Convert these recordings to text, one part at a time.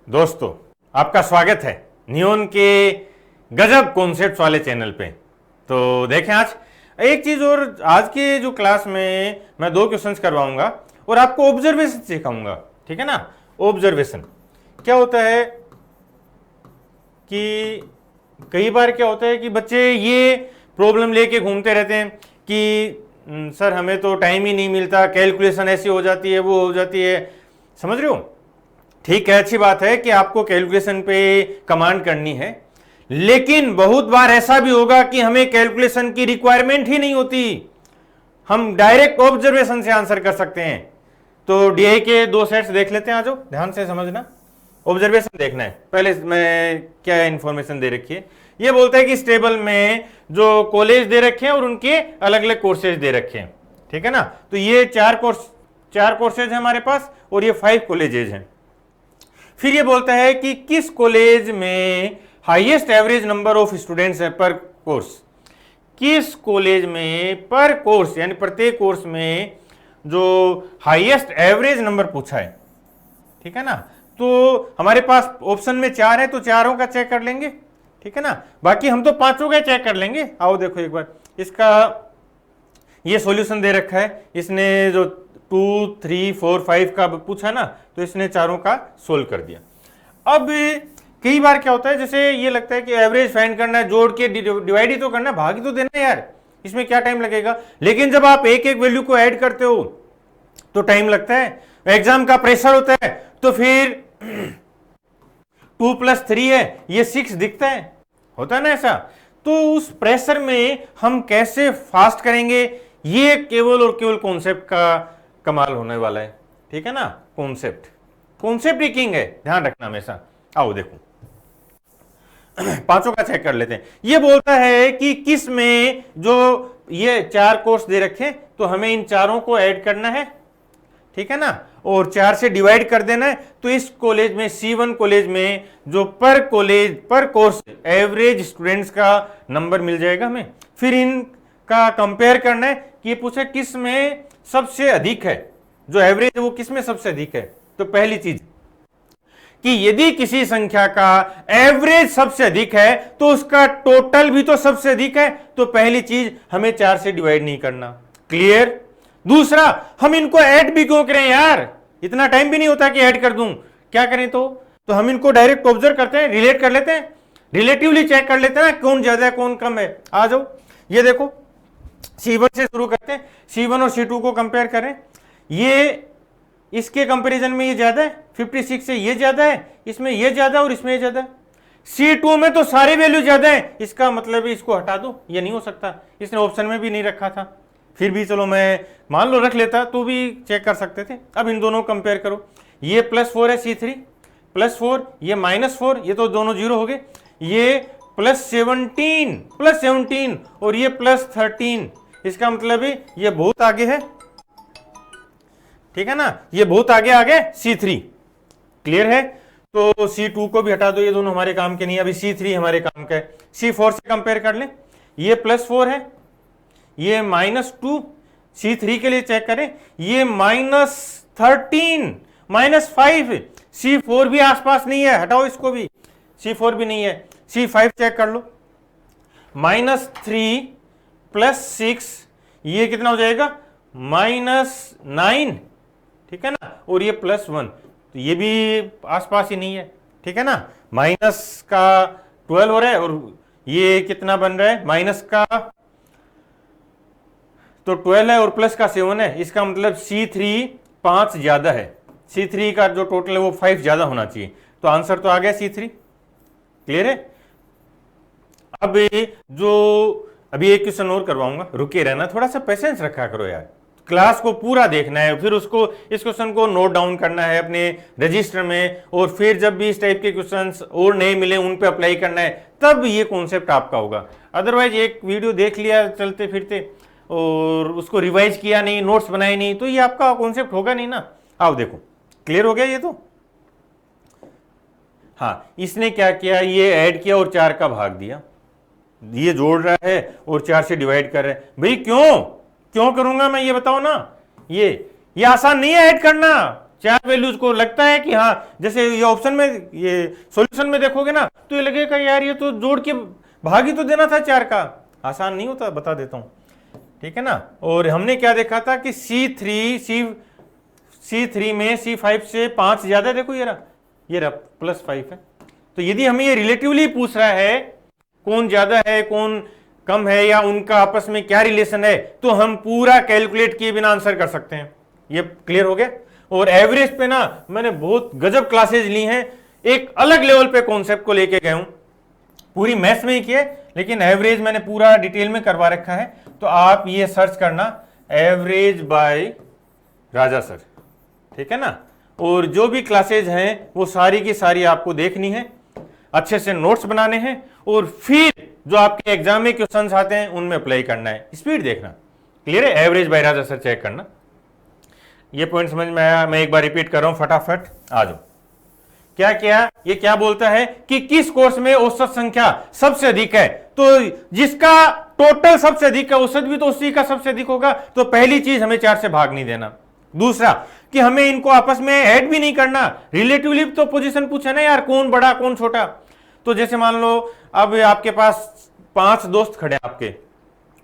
दोस्तों, आपका स्वागत है नियोन के गजब कॉन्सेप्ट्स वाले चैनल पे। तो देखें, आज एक चीज और, आज के जो क्लास में मैं 2 क्वेश्चंस करवाऊंगा और आपको ऑब्जर्वेशन सिखाऊंगा। ठीक है ना। ऑब्जर्वेशन क्या होता है कि कई बार क्या होता है कि बच्चे ये प्रॉब्लम लेके घूमते रहते हैं कि सर हमें तो टाइम ही नहीं मिलता, कैलकुलेशन ऐसी हो जाती है, वो हो जाती है। समझ रहे हो? ठीक है, अच्छी बात है कि आपको कैलकुलेशन पे कमांड करनी है, लेकिन बहुत बार ऐसा भी होगा कि हमें कैलकुलेशन की रिक्वायरमेंट ही नहीं होती, हम डायरेक्ट ऑब्जर्वेशन से आंसर कर सकते हैं। तो डीआई के 2 सेट्स देख लेते हैं। आ जाओ, ध्यान से समझना। ऑब्जर्वेशन देखना है। पहले मैं क्या इंफॉर्मेशन दे रखी है, ये बोलता है कि इस टेबल में जो कॉलेज दे रखे हैं और उनके अलग अलग कोर्सेज दे रखे हैं। ठीक है ना। तो ये 4 कोर्सेज है हमारे पास और ये 5 कॉलेजेज हैं। फिर ये बोलता है कि किस कॉलेज में highest average number of students है पर कोर्स। किस कॉलेज में पर कोर्स यानी प्रत्येक कोर्स में जो हाईएस्ट एवरेज नंबर पूछा है। ठीक है ना। तो हमारे पास ऑप्शन में 4 है तो चारों का चेक कर लेंगे। ठीक है ना। बाकी हम तो 5 का चेक कर लेंगे। आओ देखो एक बार, इसका ये सॉल्यूशन दे रखा है, इसने जो 2, 3, 4, 5 का पूछा ना, तो इसने चारों का सोल्व कर दिया। अब कई बार क्या होता है, जैसे ये लगता है कि एवरेज फाइंड करना है, जोड़ के डिवाइड ही तो करना है, भाग ही तो देना है यार, इसमें क्या टाइम लगेगा। लेकिन जब आप एक एक वैल्यू को ऐड करते हो तो टाइम लगता है, एग्जाम का प्रेशर होता है। तो फिर 2 + 3 है, ये 6 दिखता है, होता है ना ऐसा। तो उस प्रेशर में हम कैसे फास्ट करेंगे, ये केवल और केवल कॉन्सेप्ट का कमाल होने वाला है। ठीक है ना। कॉन्सेप्ट ही किंग है, ध्यान रखना हमेशा। आओ देखो, 5 का चेक कर लेते हैं। ये बोलता है कि किस में जो ये 4 कोर्स दे रखे तो हमें इन चारों को ऐड करना है। ठीक है ना। और 4 से डिवाइड कर देना है। तो इस कॉलेज में, C1 कॉलेज में जो पर कोर्स एवरेज स्टूडेंट्स का नंबर मिल जाएगा हमें। फिर इनका कंपेयर करना है कि ये पूछे किस में सबसे अधिक है, जो एवरेज है वो किस में सबसे अधिक है। तो पहली चीज कि यदि किसी संख्या का एवरेज सबसे अधिक है तो उसका टोटल भी तो सबसे अधिक है। तो पहली चीज, हमें 4 से डिवाइड नहीं करना। क्लियर। दूसरा, हम इनको ऐड भी क्यों करें यार, इतना टाइम भी नहीं होता कि ऐड कर दूं। क्या करें तो हम इनको डायरेक्ट ऑब्जर्व करते हैं, रिलेट कर लेते हैं, रिलेटिवली चेक कर लेते हैं ना, कौन ज्यादा है कौन कम है। आ जाओ, ये देखो, C1 से शुरू करते हैं, C1 और C2 को कंपेयर करें। ये इसके कंपैरिजन में ये ज्यादा है, 56 से ये ज्यादा है, इसमें ये ज्यादा और इसमें ये ज्यादा है। C2 में तो सारे वैल्यू ज्यादा है, इसका मतलब इसको हटा दो, ये नहीं हो सकता, इसने ऑप्शन में भी नहीं रखा था। फिर भी चलो मैं मान लो रख लेता तो भी चेक कर सकते थे। अब इन दोनों को कंपेयर करो, ये +4 है C3, +4, ये -4, ये तो दोनों 0 हो गए। ये +17 और ये +13, इसका मतलब है ये बहुत आगे है। ठीक है ना। ये बहुत आगे आ गए C3। क्लियर है। तो C2 को भी हटा दो, ये दोनों हमारे काम के नहीं, अभी C3 हमारे काम का है। C4 से कंपेयर कर लें, ये +4 है, ये -2, C3 के लिए चेक करें, ये -13, -5, C4 भी आसपास नहीं है, हटाओ इसको भी, C4 भी नहीं है। C5 चेक कर लो, -3 + 6, ये कितना हो जाएगा, -9। ठीक है ना। और ये +1, तो ये भी आसपास ही नहीं है। ठीक है ना। माइनस का 12 हो रहा है और ये कितना बन रहा है, माइनस का तो 12 है और प्लस का 7 है। इसका मतलब C3 5 ज्यादा है, C3 का जो टोटल है वो 5 ज्यादा होना चाहिए। तो आंसर तो आ गया C3। क्लियर है। अब जो अभी एक क्वेश्चन और करवाऊंगा, रुके रहना, थोड़ा सा पेशेंस रखा करो यार, क्लास को पूरा देखना है, फिर उसको इस क्वेश्चन को नोट डाउन करना है अपने रजिस्टर में, और फिर जब भी इस टाइप के क्वेश्चंस और नए मिले उन पे अप्लाई करना है, तब ये कॉन्सेप्ट आपका होगा। अदरवाइज एक वीडियो देख लिया चलते फिरते और उसको रिवाइज किया नहीं, नोट्स बनाए नहीं, तो ये आपका कॉन्सेप्ट होगा नहीं ना। आओ देखो, क्लियर हो गया ये तो। हाँ, इसने क्या किया, ये ऐड किया और 4 का भाग दिया, ये जोड़ रहा है और 4 से डिवाइड कर रहा है। भाई क्यों करूंगा मैं, ये बताओ ना। ये आसान नहीं है ऐड करना, चार वैल्यूज को लगता है कि हाँ, जैसे ये ऑप्शन में, ये सॉल्यूशन में देखोगे ना तो ये लगेगा यार ये तो जोड़ के भाग ही तो देना था चार का। आसान नहीं होता, बता देता हूं, ठीक है ना। और हमने क्या देखा था कि C3 में C5 से 5 ज्यादा, देखो ये रहा +5 है। तो यदि हमें ये रिलेटिवली पूछ रहा है कौन ज्यादा है कौन कम है या उनका आपस में क्या रिलेशन है, तो हम पूरा कैलकुलेट किए बिना आंसर कर सकते हैं। ये क्लियर हो गया। और एवरेज पे ना मैंने बहुत गजब क्लासेज ली हैं, एक अलग लेवल पे कॉन्सेप्ट को लेके गए हूं, पूरी मैथ्स में ही किए, लेकिन एवरेज मैंने पूरा डिटेल में करवा रखा है। तो आप ये सर्च करना एवरेज बाय राजा सर, ठीक है ना। और जो भी क्लासेज हैं वो सारी की सारी आपको देखनी है, अच्छे से नोट्स बनाने हैं, और फिर जो आपके एग्जाम में क्वेश्चंस आते हैं उनमें अप्लाई करना है। स्पीड देखना, क्लियर है। एवरेज बाय राजा सर चेक करना। ये पॉइंट समझ में आया? मैं एक बार रिपीट कर रहा हूं, फटाफट आ जाओ। क्या क्या ये क्या बोलता है कि किस कोर्स में औसत संख्या सबसे अधिक है, तो जिसका टोटल सबसे अधिक है औसत भी तो उसी का सबसे अधिक होगा। तो पहली चीज, हमें 4 से भाग नहीं देना। दूसरा कि हमें इनको आपस में ऐड भी नहीं करना। रिलेटिवली तो पोजीशन पूछे ना यार, कौन बड़ा कौन छोटा। तो जैसे मान लो अब आपके पास 5 दोस्त खड़े हैं आपके,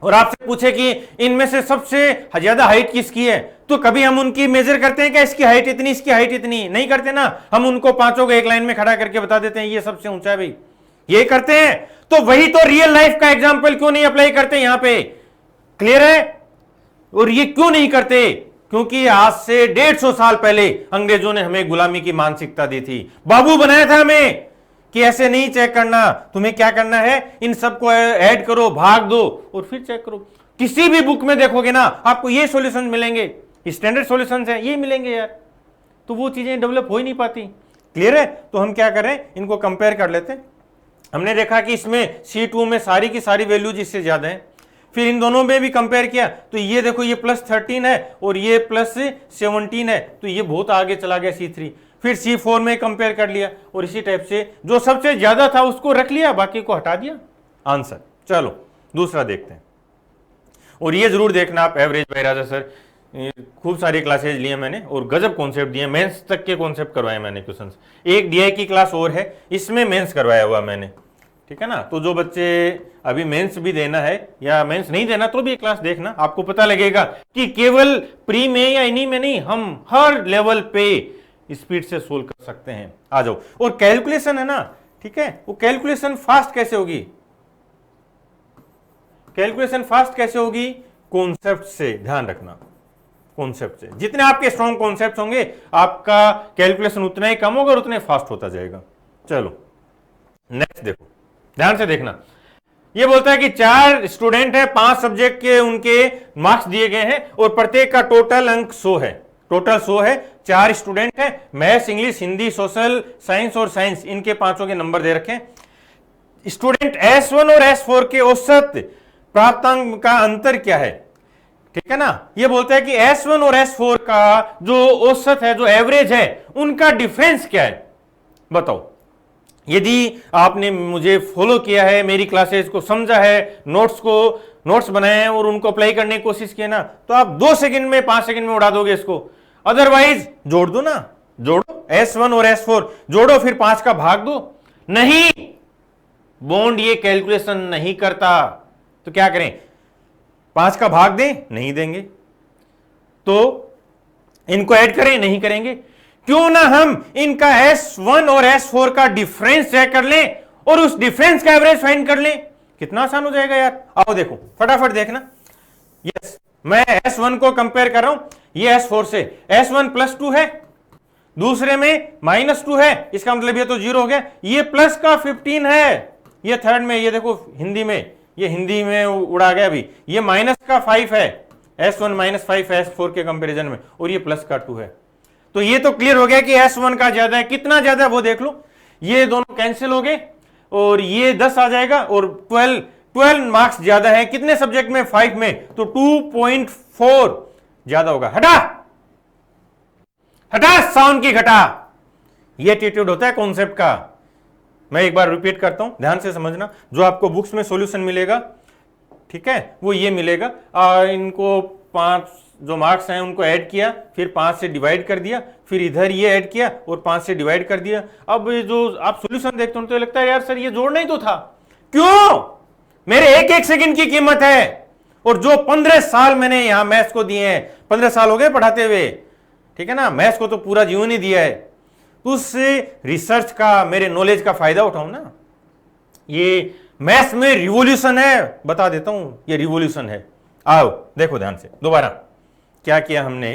और आपसे पूछे कि इनमें से सबसे ज्यादा हाइट किसकी है, तो कभी हम उनकी मेजर करते हैं क्या, इसकी हाइट इतनी इसकी हाइट इतनी, नहीं करते ना। हम उनको पांचों को एक लाइन में खड़ा करके बता देते हैं ये सबसे ऊंचा है भाई, ये करते हैं। तो वही तो रियल लाइफ का एग्जांपल क्यों नहीं अप्लाई करते यहां पे, क्लियर है। और ये क्यों नहीं करते, क्योंकि आज से 150 साल पहले अंग्रेजों ने हमें गुलामी की मानसिकता दी थी, बाबू बनाया था हमें कि ऐसे नहीं चेक करना, तुम्हें क्या करना है, इन सबको ऐड करो, भाग दो और फिर चेक करो। किसी भी बुक में देखोगे ना आपको ये सॉल्यूशन मिलेंगे, स्टैंडर्ड सॉल्यूशंस हैं, ये मिलेंगे यार। तो वो चीजें डेवलप हो ही नहीं पाती, क्लियर है। तो हम क्या करें, इनको कंपेयर कर लेते हैं। हमने देखा कि इसमें C2 में सारी की सारी वैल्यूज इससे ज्यादा है। फिर इन दोनों में भी कंपेयर किया तो ये देखो ये +13 है और ये +17 है, तो ये बहुत आगे चला गया C3। फिर C4 में कंपेयर कर लिया और इसी टाइप से जो सबसे ज्यादा था उसको रख लिया, बाकी को हटा दिया, आंसर। चलो दूसरा देखते हैं। और ये जरूर देखना आप, एवरेज बाय राजा सर, खूब सारी क्लासेज लिए मैंने और गजब कॉन्सेप्ट दिए, मेंस तक के कॉन्सेप्ट करवाए मैंने क्वेश्चंस। एक DI की क्लास और है, इसमें मेंस करवाया हुआ मैंने, ठीक है ना। तो जो बच्चे अभी मेंस भी देना है या मेंस नहीं देना तो भी एक क्लास देखना, आपको पता लगेगा कि केवल प्री में या इन्हीं में नहीं, हम हर लेवल पे स्पीड से सोल्व कर सकते हैं। आ जाओ। और कैलकुलेशन है ना, ठीक है, वो कैलकुलेशन फास्ट कैसे होगी, कैलकुलेशन फास्ट कैसे होगी, कॉन्सेप्ट से, ध्यान रखना, कॉन्सेप्ट से। जितने आपके स्ट्रॉन्ग कॉन्सेप्ट होंगे आपका कैलकुलेशन उतना ही कम होगा और उतने फास्ट होता जाएगा। चलो नेक्स्ट देखो, ध्यान से देखना। ये बोलता है कि 4 स्टूडेंट है, 5 सब्जेक्ट के उनके मार्क्स दिए गए हैं और प्रत्येक का टोटल अंक 100 है, टोटल 100 है। 4 स्टूडेंट है, maths, English, Hindi, social science और साइंस, इनके पांचों के नंबर दे रखे हैं। स्टूडेंट S1 और S4 के औसत प्राप्तांक का अंतर क्या है, ठीक है ना। ये बोलता है कि S1 और S4 का जो औसत है, जो एवरेज है, उनका डिफरेंस क्या है, बताओ। यदि आपने मुझे फॉलो किया है, मेरी क्लासेस को समझा है, नोट्स बनाए हैं और उनको अप्लाई करने की कोशिश किया ना, तो आप 2 सेकंड में 5 सेकंड में उड़ा दोगे इसको। अदरवाइज जोड़ दो ना, जोड़ो S1 और S4 जोड़ो, फिर 5 का भाग दो। नहीं, बॉन्ड ये कैलकुलेशन नहीं करता, तो क्या करें, 5 का भाग दें, नहीं देंगे, तो इनको ऐड करें, नहीं करेंगे। क्यों ना हम इनका S1 और S4 का डिफरेंस चेक कर लें और उस डिफरेंस का एवरेज फाइंड कर लें, कितना आसान हो जाएगा यार। आओ देखो, फटाफट देखना। यस, मैं S1 को कंपेयर कर रहा हूं ये S4 से। S1 +2 है, दूसरे में -2 है, इसका मतलब ये तो 0 हो गया। ये प्लस का 15 है, ये थर्ड में, ये देखो हिंदी में, ये हिंदी में उड़ा गया अभी। ये माइनस का 5 है, S1 -5 है S4 के कंपेरिजन में, और ये प्लस का 2 है। तो ये तो क्लियर हो गया कि S1 का ज्यादा है। कितना ज्यादा है वो देख लो, ये दोनों कैंसिल हो गए और ये 10 आ जाएगा और 12 मार्क्स ज्यादा है। कितने सब्जेक्ट में, 5 में, तो 2.4 ज्यादा होगा। हटा हटा, साउंड की घटा। ये एटीट्यूड होता है कॉन्सेप्ट का। मैं एक बार रिपीट करता हूं, ध्यान से समझना। जो आपको बुक्स में सॉल्यूशन मिलेगा, ठीक है, वो ये मिलेगा। इनको 5 जो मार्क्स हैं उनको ऐड किया, फिर 5 से डिवाइड कर दिया, फिर इधर ये ऐड किया और 5 से डिवाइड कर दिया। अब ये जो आप सॉल्यूशन देखते हो तो लगता है यार सर ये जोड़ना ही तो था। क्यों? मेरे एक एक सेकंड की कीमत है, और जो 15 साल मैंने यहां मैथ्स को दिए हैं, 15 साल हो गए पढ़ाते हुए, ठीक है ना, मैथ्स को तो पूरा जीवन ही दिया है, तो उस रिसर्च का, मेरे नॉलेज का फायदा उठाऊं ना। ये मैथ्स में रिवॉल्यूशन है, बता देता हूं, ये रिवॉल्यूशन है। आओ देखो ध्यान से दोबारा क्या किया हमने।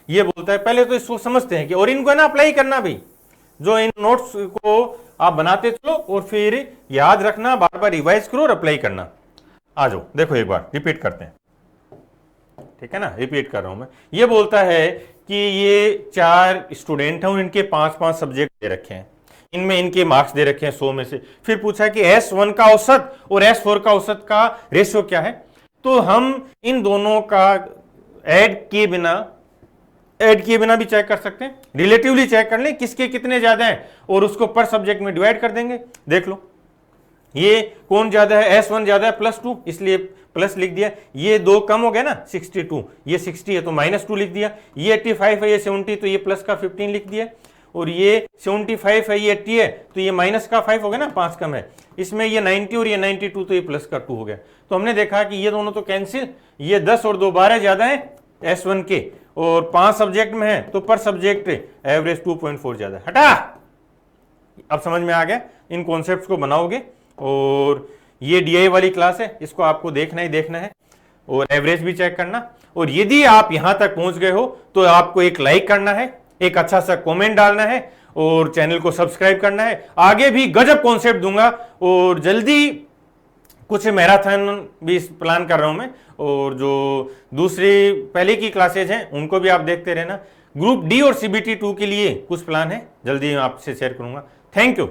ये बोलता है, पहले तो इसको समझते हैं कि, और इनको है ना अप्लाई करना भी, जो इन नोट्स को आप बनाते चलो और फिर याद रखना, बार बार रिवाइज करो और अप्लाई करना। आ जाओ देखो एक बार रिपीट करते हैं, ठीक है ना, रिपीट कर रहा हूं मैं। ये बोलता है कि ये 4 स्टूडेंट हैं और इनके 5-5 सब्जेक्ट दे रखे हैं, इनमें इनके मार्क्स दे रखे हैं 100 में से। फिर पूछा कि S1 का औसत और S4 का औसत का रेशियो क्या है। तो हम इन दोनों का ऐड किए बिना भी चेक कर सकते हैं, रिलेटिवली चेक कर लें किसके कितने ज्यादा हैं और उसको पर सब्जेक्ट में डिवाइड कर देंगे। देख लो ये कौन ज्यादा है, S1 ज्यादा है +2, इसलिए प्लस लिख दिया। ये 2 कम हो गया ना, 62, ये 60 है तो -2 लिख दिया। ये 85 है, ये 70, तो ये प्लस का 15 लिख दिया। और ये 75 है, ये 80 है, तो ये माइनस का 5 हो गया ना, 5 कम है। इसमें ये 90 और ये 92, तो ये प्लस का 2 हो गया। तो हमने देखा कि ये दोनों तो कैंसिल, ये 10 और 2 12 ज्यादा है S1 के, और 5 सब्जेक्ट में है तो पर सब्जेक्ट एवरेज 2.4 ज्यादा है। हटा, अब समझ में आ गया। इन कॉन्सेप्ट्स को बनाओगे, और ये DI वाली क्लास है, इसको आपको देखना ही देखना है और एवरेज भी चेक करना। और यदि आप यहां तक पहुंच गए हो तो आपको एक लाइक करना है, एक अच्छा सा कमेंट डालना है और चैनल को सब्सक्राइब करना है। आगे भी गजब कॉन्सेप्ट दूंगा, और जल्दी कुछ मैराथन भी प्लान कर रहा हूं मैं, और जो दूसरी पहले की क्लासेज हैं उनको भी आप देखते रहना। ग्रुप D और CBT 2 के लिए कुछ प्लान है, जल्दी आपसे शेयर करूंगा। Thank you.